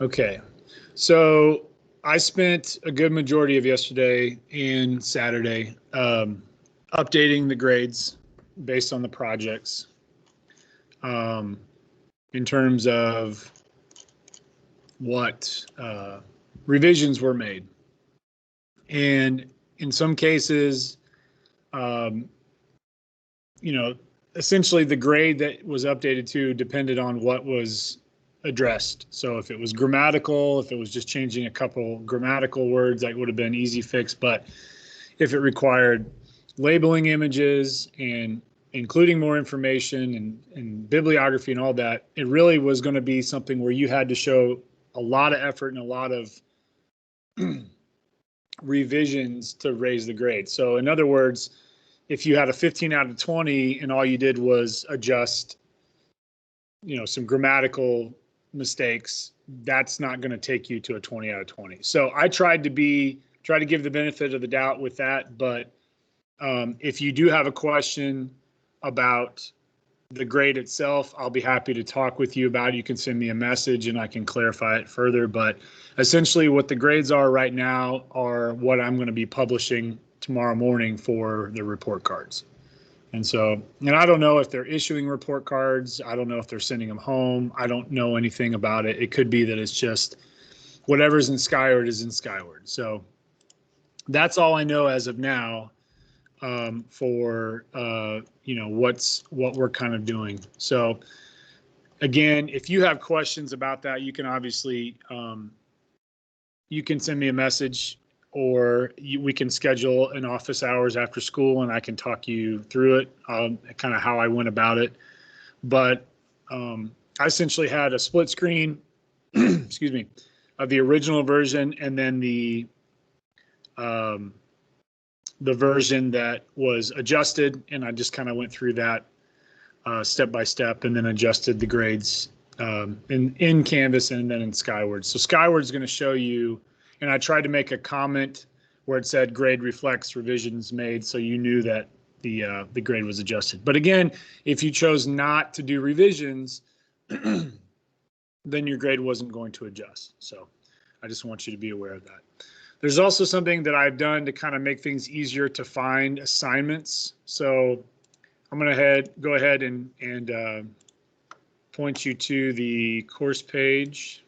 Okay, so I spent a good majority of yesterday and Saturday updating the grades based on the projects um, in terms of what revisions were made. And in some cases, um, essentially the grade that was updated to depended on what was addressed. So if it was grammatical, if it was just changing a couple grammatical words, that would have been easy fix. But if it required labeling images and including more information and bibliography and all that, it really was going to be something where you had to show a lot of effort and a lot of revisions to raise the grade. So in other words, if you had a 15 out of 20 and all you did was adjust, some grammatical mistakes, that's not going to take you to a 20 out of 20. So I tried to give the benefit of the doubt with that. But if you do have a question about the grade itself, I'll be happy to talk with you about it. You can send me a message and I can clarify it further. But essentially what the grades are right now are what I'm going to be publishing tomorrow morning for the report cards. And I don't know if they're issuing report cards. I don't know if they're sending them home. I don't know anything about it. It could be that it's just whatever's in Skyward is in Skyward. So that's all I know as of now for what we're kind of doing. So again, if you have questions about that, you can obviously you can send me a message, or we can schedule an office hours after school and I can talk you through it, kind of how I went about it. But I essentially had a split screen, excuse me, of the original version and then the version that was adjusted, and I just kind of went through that step by step and then adjusted the grades in Canvas and then in Skyward. So Skyward is going to show you, and I tried to make a comment where it said grade reflects revisions made, so you knew that the grade was adjusted. But again, if you chose not to do revisions, then your grade wasn't going to adjust. So I just want you to be aware of that. There's also something that I've done to kind of make things easier to find assignments. So I'm going to go ahead and point you to the course page.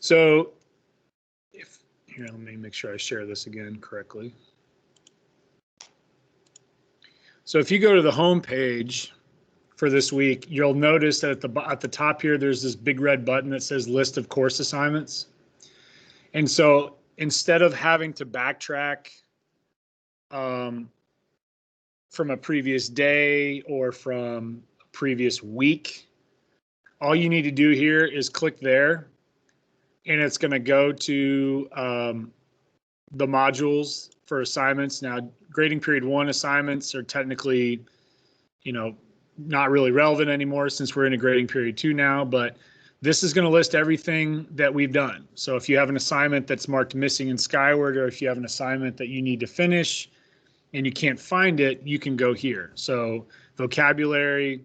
So here, let me make sure I share this again correctly. So if you go to the home page for this week, you'll notice that at the top here, there's this big red button that says list of course assignments. And so instead of having to backtrack from a previous day or from a previous week, all you need to do here is click there, and it's going to go to the modules for assignments. Now, grading period 1 assignments are technically, not really relevant anymore since we're in a grading period 2 now, but this is going to list everything that we've done. So if you have an assignment that's marked missing in Skyward, or if you have an assignment that you need to finish and you can't find it, you can go here. So vocabulary,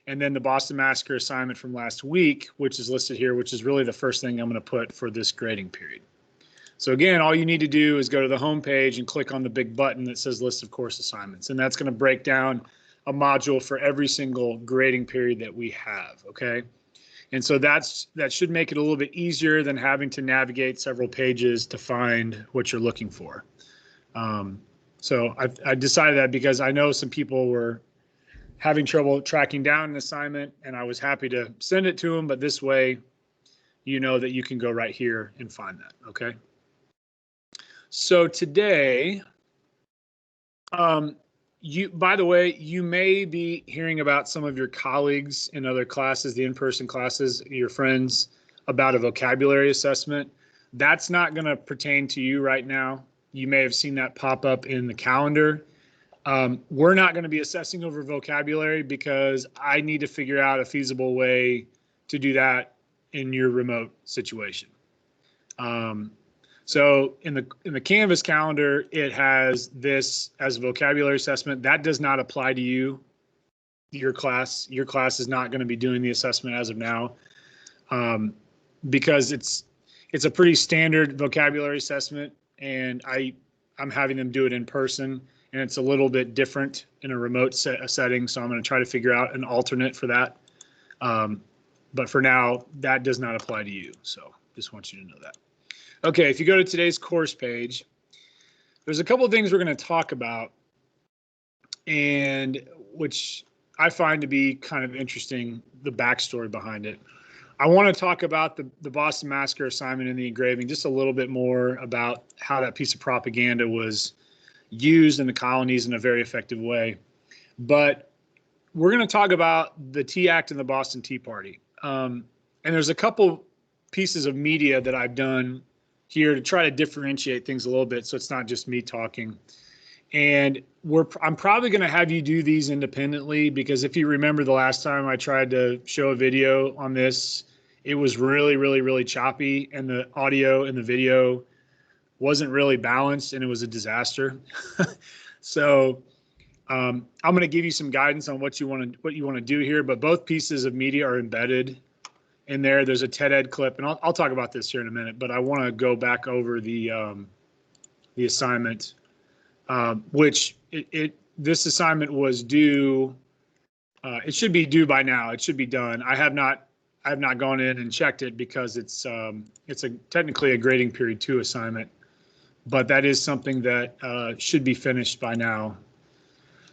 and then the Boston Massacre assignment from last week, which is listed here, which is really the first thing I'm going to put for this grading period. So again, all you need to do is go to the home page and click on the big button that says list of course assignments. And that's going to break down a module for every single grading period that we have, okay? And so that should make it a little bit easier than having to navigate several pages to find what you're looking for. So I decided that because I know some people were having trouble tracking down an assignment, and I was happy to send it to them, but this way you know that you can go right here and find that, okay? So today, by the way, you may be hearing about some of your colleagues in other classes, the in-person classes, your friends, about a vocabulary assessment. That's not going to pertain to you right now. You may have seen that pop up in the calendar. We're not going to be assessing over vocabulary because I need to figure out a feasible way to do that in your remote situation. So in the Canvas calendar, it has this as a vocabulary assessment. That does not apply to you. your class is not going to be doing the assessment as of now, because it's a pretty standard vocabulary assessment, and I'm having them do it in person, and it's a little bit different in a remote setting. So I'm going to try to figure out an alternate for that. But for now, that does not apply to you. So just want you to know that. Okay, if you go to today's course page, there's a couple of things we're going to talk about, and which I find to be kind of interesting, the backstory behind it. I want to talk about the Boston Massacre assignment and the engraving, just a little bit more about how that piece of propaganda was used in the colonies in a very effective way. But we're going to talk about the Tea Act and the Boston Tea Party. And there's a couple pieces of media that I've done here to try to differentiate things a little bit, so it's not just me talking. And I'm probably going to have you do these independently, because if you remember the last time I tried to show a video on this, it was really, really, really choppy, and the audio and the video wasn't really balanced, and it was a disaster. So I'm going to give you some guidance on what you want to do here, but both pieces of media are embedded in there. There's a TED Ed clip, and I'll talk about this here in a minute, but I want to go back over the assignment, which this assignment was due. It should be due by now. It should be done. I have not gone in and checked it because it's technically a grading period 2 assignment, but that is something that should be finished by now.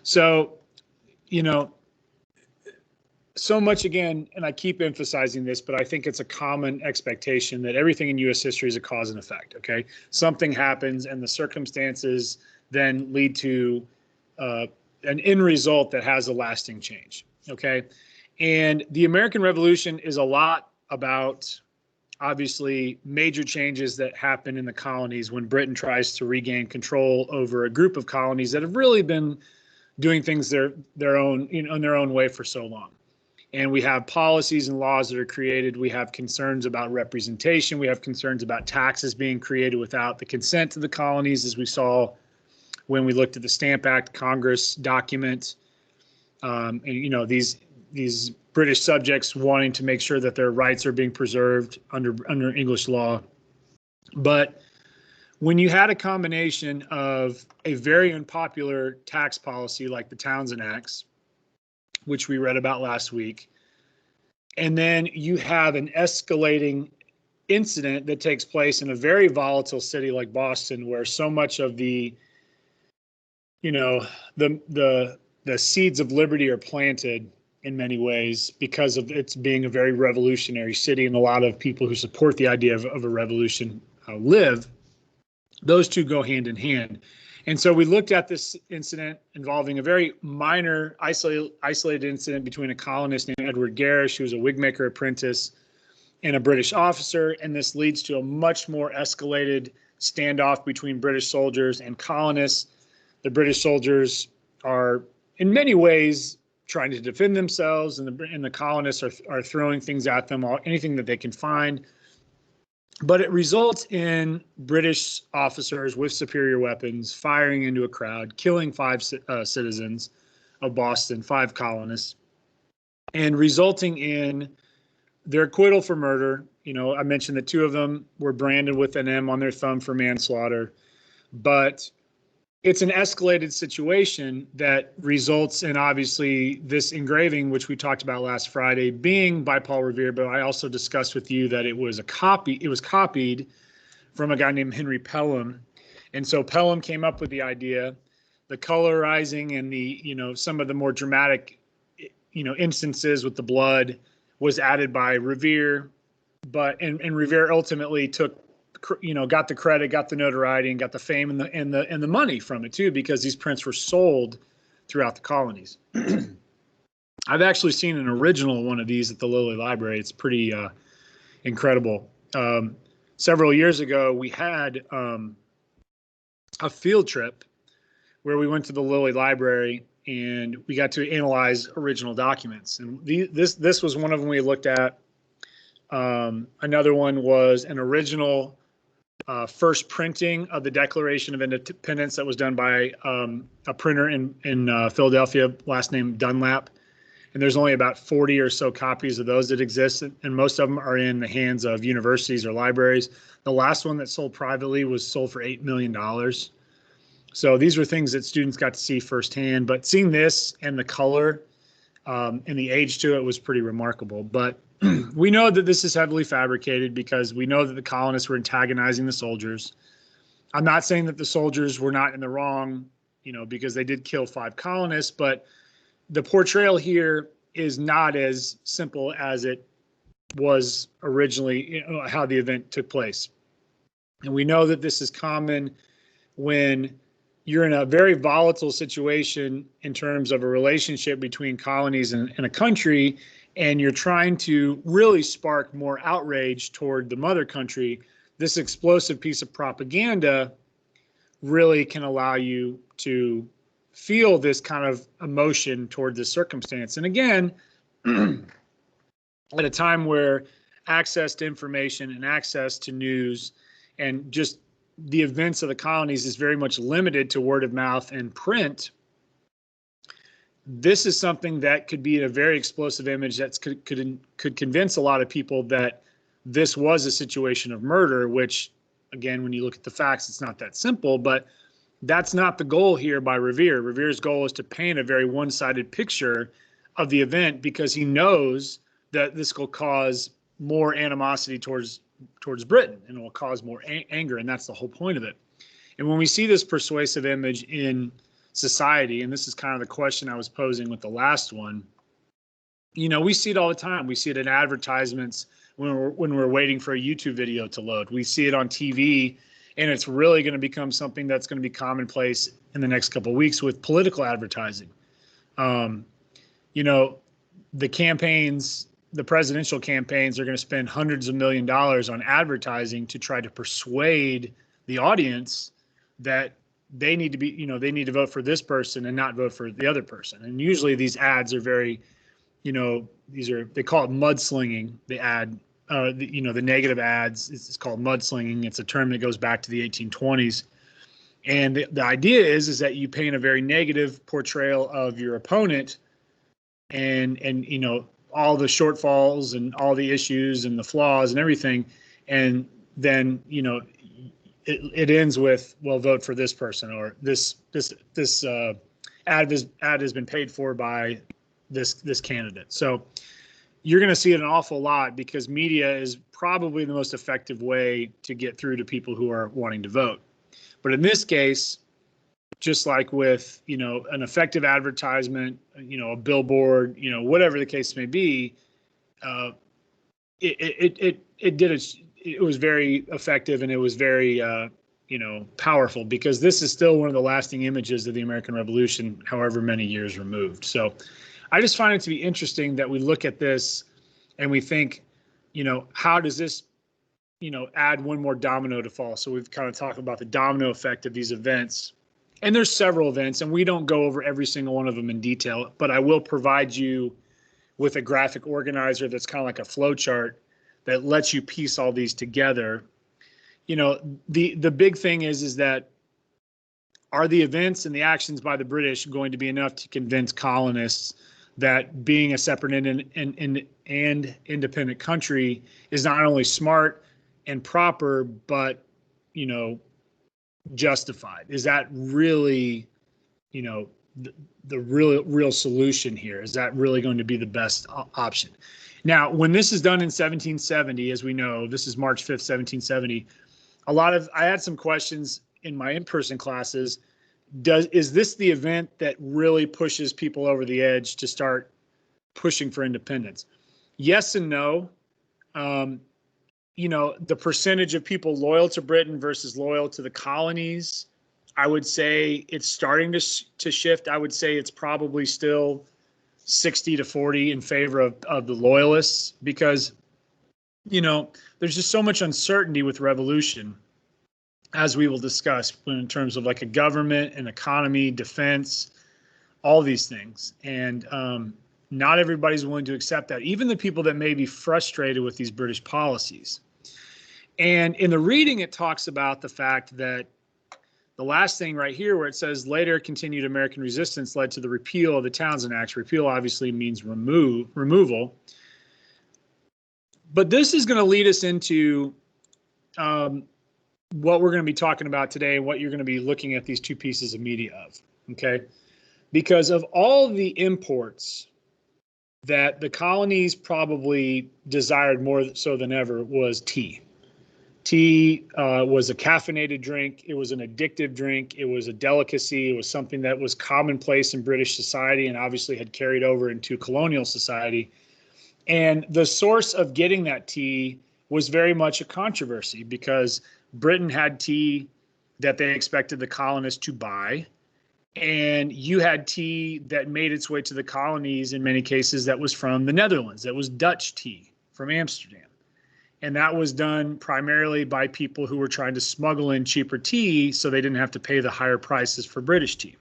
So, so much again, and I keep emphasizing this, but I think it's a common expectation that everything in U.S. history is a cause and effect. Okay, something happens, and the circumstances then lead to an end result that has a lasting change. Okay, and the American Revolution is a lot about, obviously, major changes that happen in the colonies when Britain tries to regain control over a group of colonies that have really been doing things their own, in their own way for so long. And we have policies and laws that are created. We have concerns about representation. We have concerns about taxes being created without the consent of the colonies, as we saw when we looked at the Stamp Act Congress document. And these British subjects wanting to make sure that their rights are being preserved under English law. But when you had a combination of a very unpopular tax policy like the Townshend Acts, which we read about last week, and then you have an escalating incident that takes place in a very volatile city like Boston, where so much of the seeds of liberty are planted in many ways because of its being a very revolutionary city, and a lot of people who support the idea of a revolution live. Those two go hand in hand. And so we looked at this incident involving a very minor, isolated incident between a colonist named Edward Gerrish, who was a wigmaker apprentice, and a British officer. And this leads to a much more escalated standoff between British soldiers and colonists. The British soldiers are, in many ways, trying to defend themselves, and the colonists are throwing things at them, anything that they can find. But it results in British officers with superior weapons firing into a crowd, killing 5 citizens of Boston, 5 colonists, and resulting in their acquittal for murder. I mentioned that 2 of them were branded with an M on their thumb for manslaughter, but it's an escalated situation that results in, obviously, this engraving, which we talked about last Friday, being by Paul Revere. But I also discussed with you that it was copied from a guy named Henry Pelham. And so Pelham came up with the idea. The colorizing and the, some of the more dramatic, instances with the blood was added by Revere. And Revere ultimately got the credit, got the notoriety, and got the fame and the money from it too, because these prints were sold throughout the colonies. I've actually seen an original one of these at the Lilly Library. It's pretty incredible. Several years ago, we had a field trip where we went to the Lilly Library and we got to analyze original documents. And this was one of them we looked at. Another one was an original first printing of the Declaration of Independence that was done by a printer in Philadelphia, last name Dunlap. and there's only about 40 or so copies of those that exist, and most of them are in the hands of universities or libraries. The last one that sold privately was sold for $8 million. So these were things that students got to see firsthand, but seeing this and the color and the age to it was pretty remarkable. But we know that this is heavily fabricated because we know that the colonists were antagonizing the soldiers. I'm not saying that the soldiers were not in the wrong, because they did kill 5 colonists, but the portrayal here is not as simple as it was originally, how the event took place. And we know that this is common when you're in a very volatile situation in terms of a relationship between colonies and a country, and you're trying to really spark more outrage toward the mother country. This explosive piece of propaganda really can allow you to feel this kind of emotion toward this circumstance. And again, at a time where access to information and access to news and just the events of the colonies is very much limited to word of mouth and print, this is something that could be a very explosive image that could convince a lot of people that this was a situation of murder, which, again, when you look at the facts, it's not that simple, but that's not the goal here by Revere. Revere's goal is to paint a very one-sided picture of the event because he knows that this will cause more animosity towards Britain, and it will cause more anger, and that's the whole point of it. And when we see this persuasive image in society, and this is kind of the question I was posing with the last one, we see it all the time. We see it in advertisements when we're waiting for a YouTube video to load. We see it on TV, and it's really going to become something that's going to be commonplace in the next couple of weeks with political advertising. The campaigns, the presidential campaigns are going to spend hundreds of millions of dollars on advertising to try to persuade the audience that they need to be, they need to vote for this person and not vote for the other person. And usually these ads are very, they call it mudslinging, the ad, the negative ads. It's called mudslinging. It's a term that goes back to the 1820s. And the idea is that you paint a very negative portrayal of your opponent and all the shortfalls and all the issues and the flaws and everything. And then, it ends with, well, vote for this person, or this ad has been paid for by this candidate. So you're going to see it an awful lot because media is probably the most effective way to get through to people who are wanting to vote. But in this case, just like with, an effective advertisement, a billboard, whatever the case may be, it was very effective, and it was very, powerful, because this is still one of the lasting images of the American Revolution, however many years removed. So I just find it to be interesting that we look at this and we think, how does this, add one more domino to fall? So we've kind of talked about the domino effect of these events. And there's several events, and we don't go over every single one of them in detail, but I will provide you with a graphic organizer that's kind of like a flow chart that lets you piece all these together. The big thing is that, are the events and the actions by the British going to be enough to convince colonists that being a separate and independent country is not only smart and proper, but, justified? Is that really, the real solution here? Is that really going to be the best option? Now, when this is done in 1770, as we know, this is March 5th, 1770, I had some questions in my in-person classes. Is this the event that really pushes people over the edge to start pushing for independence? Yes and no. The percentage of people loyal to Britain versus loyal to the colonies, I would say it's starting to shift. I would say it's probably still 60-40 in favor of the loyalists, because, there's just so much uncertainty with revolution, as we will discuss, in terms of like a government, an economy, defense, all these things. And not everybody's willing to accept that, even the people that may be frustrated with these British policies. And in the reading, it talks about the fact that The last thing right here where it says later continued American resistance led to the repeal of the Townshend Acts. Repeal obviously means removal. But this is going to lead us into what we're going to be talking about today and what you're going to be looking at these two pieces of media of, okay? Because of all the imports that the colonies probably desired more so than ever was tea. Tea was a caffeinated drink. It was an addictive drink. It was a delicacy. It was something that was commonplace in British society and obviously had carried over into colonial society. And the source of getting that tea was very much a controversy because Britain had tea that they expected the colonists to buy. And you had tea that made its way to the colonies in many cases that was from the Netherlands. That was Dutch tea from Amsterdam. And that was done primarily by people who were trying to smuggle in cheaper tea so they didn't have to pay the higher prices for British tea.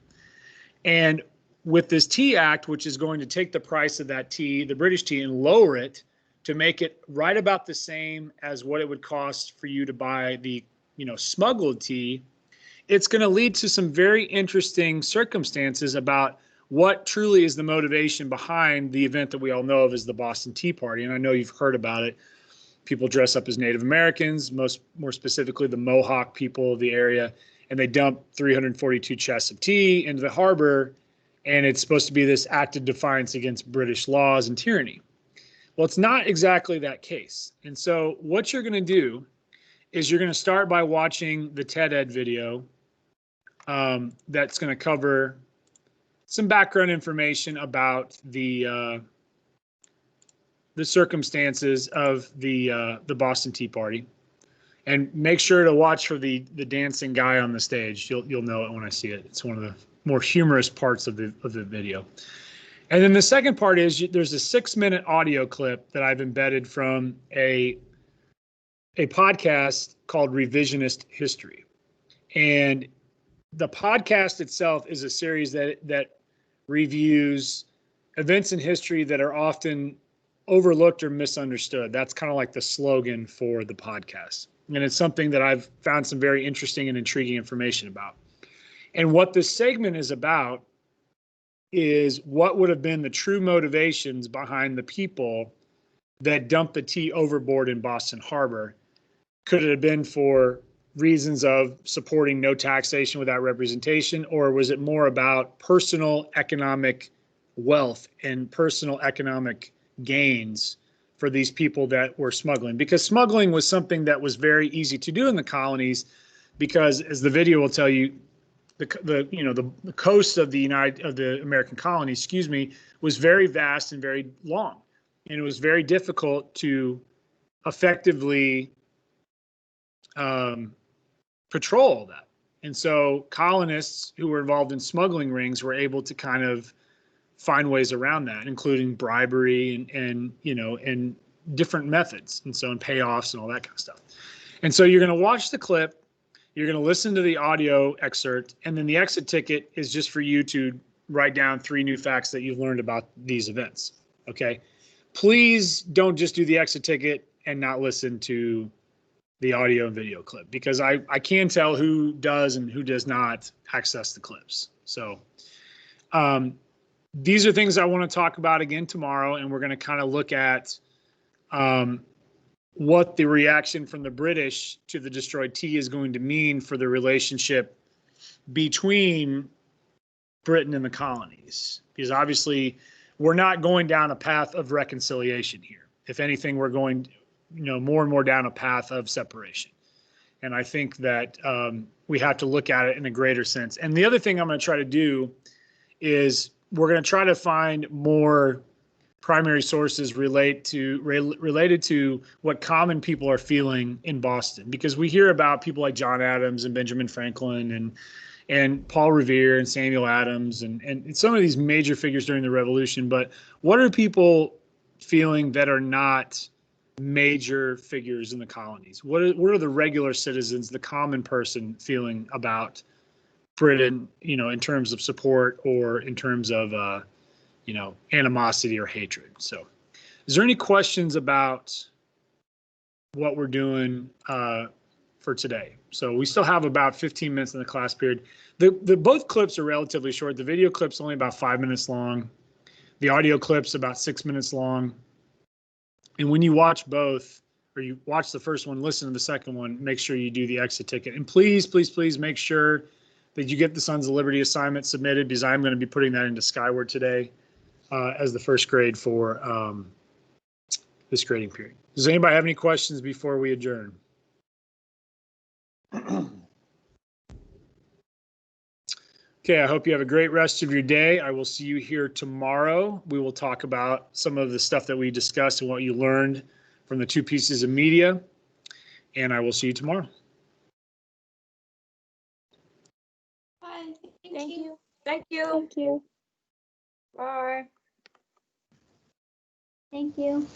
And with this Tea Act, which is going to take the price of that tea, the British tea, and lower it to make it right about the same as what it would cost for you to buy the, smuggled tea, it's going to lead to some very interesting circumstances about what truly is the motivation behind the event that we all know of as the Boston Tea Party. And I know you've heard about it. People dress up as Native Americans, more specifically the Mohawk people of the area, and they dump 342 chests of tea into the harbor, and it's supposed to be this act of defiance against British laws and tyranny. Well, it's not exactly that case. And so what you're going to do is you're going to start by watching the TED-Ed video that's going to cover some background information about the circumstances of the Boston Tea Party, and make sure to watch for the dancing guy on the stage. You'll know it when I see it. It's one of the more humorous parts of the video. And then the second part is there's a 6-minute audio clip that I've embedded from a podcast called Revisionist History. And the podcast itself is a series that reviews events in history that are often overlooked or misunderstood. That's kind of like the slogan for the podcast. And it's something that I've found some very interesting and intriguing information about. And what this segment is about is what would have been the true motivations behind the people that dumped the tea overboard in Boston Harbor. Could it have been for reasons of supporting no taxation without representation, or was it more about personal economic wealth and personal economic gains for these people that were smuggling? Because smuggling was something that was very easy to do in the colonies, because as the video will tell you, the coast of the American colonies, was very vast and very long, and it was very difficult to effectively patrol all that. And so colonists who were involved in smuggling rings were able to kind of find ways around that, including bribery and different methods, and payoffs and all that kind of stuff. And so you're going to watch the clip. You're going to listen to the audio excerpt, and then the exit ticket is just for you to write down 3 new facts that you've learned about these events. Okay. Please don't just do the exit ticket and not listen to the audio and video clip, because I can tell who does and who does not access the clips. So these are things I want to talk about again tomorrow, and we're going to kind of look at what the reaction from the British to the destroyed tea is going to mean for the relationship between Britain and the colonies. Because obviously we're not going down a path of reconciliation here. If anything, we're going, more and more down a path of separation. And I think that we have to look at it in a greater sense. And the other thing I'm going to try to do is we're going to try to find more primary sources related to what common people are feeling in Boston, because we hear about people like John Adams and Benjamin Franklin and Paul Revere and Samuel Adams and some of these major figures during the Revolution. But what are people feeling that are not major figures in the colonies? What are the regular citizens, the common person, feeling about Britain, in terms of support or in terms of animosity or hatred? So is there any questions about what we're doing for today. So we still have about 15 minutes in the class period. The both clips are relatively short. The video clip's only about 5 minutes long. The audio clip's about 6 minutes long. And when you watch both, or you watch the first one, listen to the second one, make sure you do the exit ticket. And please, please, please make sure that you get the Sons of Liberty assignment submitted, because I'm going to be putting that into Skyward today as the first grade for this grading period. Does anybody have any questions before we adjourn? Okay, I hope you have a great rest of your day. I will see you here tomorrow. We will talk about some of the stuff that we discussed and what you learned from the 2 pieces of media. And I will see you tomorrow. Bye. Thank you. Thank you. Thank you. Bye. Thank you.